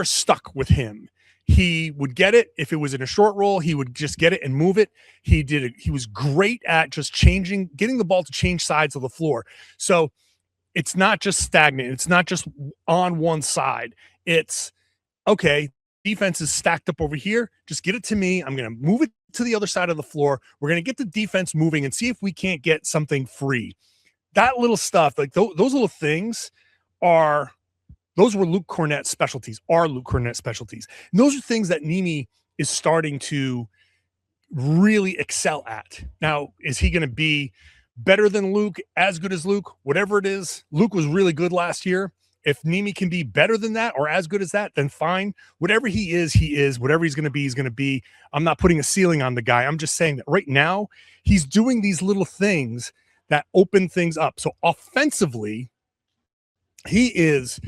stuck with him. He would get it. If it was in a short roll, he would just get it and move it. He did it. He was great at just getting the ball to change sides of the floor. So it's not just stagnant. It's not just on one side. It's, okay, defense is stacked up over here. Just get it to me. I'm going to move it to the other side of the floor. We're going to get the defense moving and see if we can't get something free. That little stuff, like those little things those were Luke Cornett's specialties, And those are things that Nimi is starting to really excel at. Now, is he going to be better than Luke, as good as Luke? Whatever it is, Luke was really good last year. If Nimi can be better than that or as good as that, then fine. Whatever he is, he is. Whatever he's going to be, he's going to be. I'm not putting a ceiling on the guy. I'm just saying that right now, he's doing these little things that open things up. So offensively, he is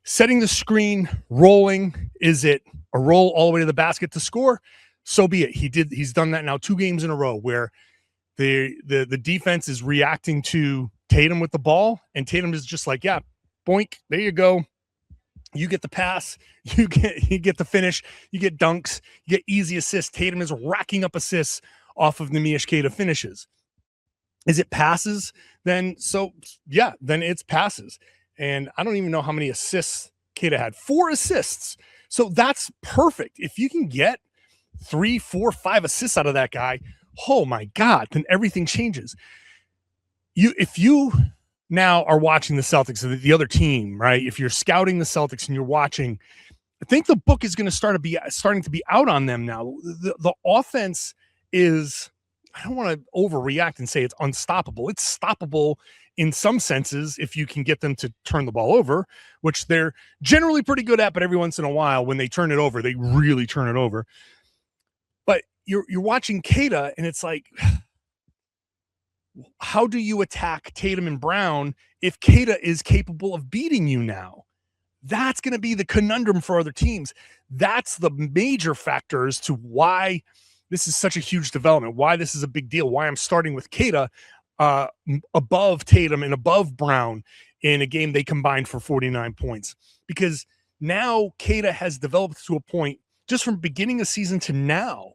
setting the screen, rolling. Is it a roll all the way to the basket to score? So be it. He's done that now 2 games in a row where the defense is reacting to Tatum with the ball, and Tatum is just like, yeah, boink, there you go. You get the pass, you get the finish, you get dunks, you get easy assists. Tatum is racking up assists off of Neemias Queta finishes. Is it passes? Then it's passes. And I don't even know how many assists Queta had. 4 assists. So that's perfect. If you can get 3, 4, 5 assists out of that guy, oh my God, then everything changes. If you now are watching the Celtics, the other team, right? If you're scouting the Celtics and you're watching, I think the book is going to starting to be out on them now. The offense is I don't want to overreact and say it's unstoppable. It's stoppable in some senses if you can get them to turn the ball over, which they're generally pretty good at, but every once in a while when they turn it over, they really turn it over. But you're watching Keita and it's like, how do you attack Tatum and Brown if Keita is capable of beating you now? That's going to be the conundrum for other teams. That's the major factor as to why this is such a huge development, why this is a big deal, why I'm starting with Keita above Tatum and above Brown in a game they combined for 49 points. Because now Keita has developed to a point just from beginning of season to now.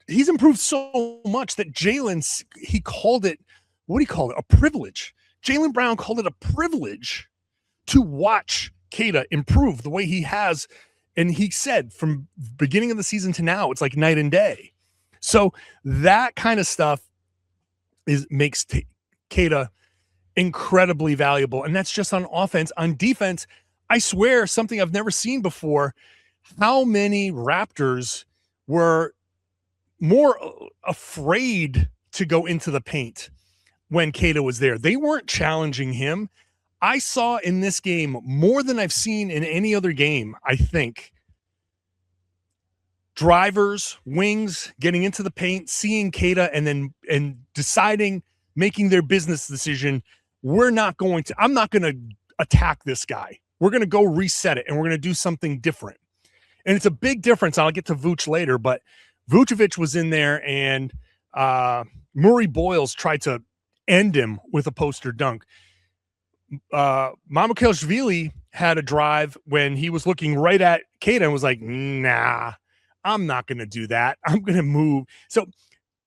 He's improved so much that Jalen, he called it, what do you call it? A privilege. Jaylen Brown called it a privilege to watch Keita improve the way he has. And he said from beginning of the season to now, it's like night and day. So that kind of stuff makes Keita incredibly valuable. And that's just on offense. On defense, I swear something I've never seen before. How many Raptors were more afraid to go into the paint when Keita was there? They weren't challenging him. I saw in this game more than I've seen in any other game, I think. Drivers, wings, getting into the paint, seeing Keita, and deciding, making their business decision. I'm not going to attack this guy. We're going to go reset it, and we're going to do something different. And it's a big difference. I'll get to Vooch later, but Vucevic was in there, and Murray Boyles tried to end him with a poster dunk. Mamukelashvili had a drive when he was looking right at Keita and was like, nah, I'm not going to do that. I'm going to move. So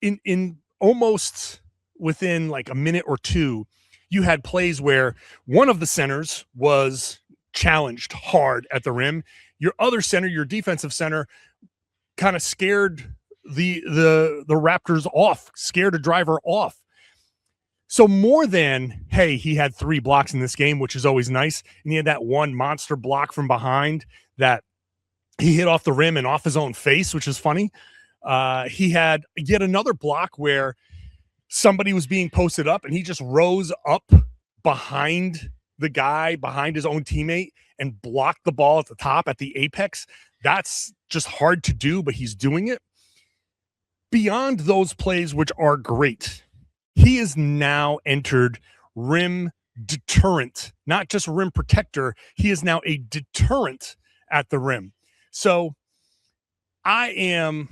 in almost within like a minute or two, you had plays where one of the centers was challenged hard at the rim. Your other center, your defensive center, kind of scared the Raptors off, scared a driver off. So more than, hey, he had 3 blocks in this game, which is always nice. And he had that one monster block from behind that he hit off the rim and off his own face, which is funny. He had yet another block where somebody was being posted up and he just rose up behind the guy, behind his own teammate, and blocked the ball at the top, at the apex. That's just hard to do, but he's doing it. Beyond those plays, which are great, he is now entered rim deterrent, not just rim protector. He is now a deterrent at the rim. So I am,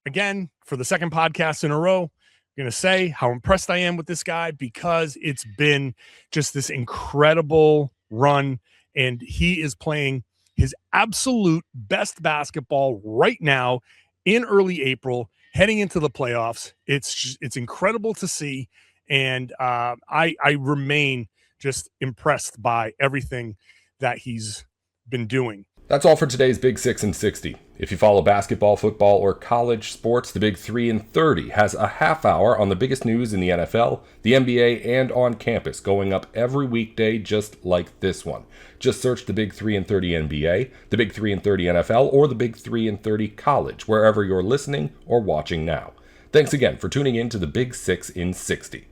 again, for the second podcast in a row, going to say how impressed I am with this guy because it's been just this incredible run, and he is playing his absolute best basketball right now in early April, heading into the playoffs. It's incredible to see, and I remain just impressed by everything that he's been doing. That's all for today's Big 6 in 60. If you follow basketball, football, or college sports, the Big 3 in 30 has a half hour on the biggest news in the NFL, the NBA, and on campus, going up every weekday just like this one. Just search the Big 3 in 30 NBA, the Big 3 in 30 NFL, or the Big 3 in 30 college, wherever you're listening or watching now. Thanks again for tuning in to the Big 6 in 60.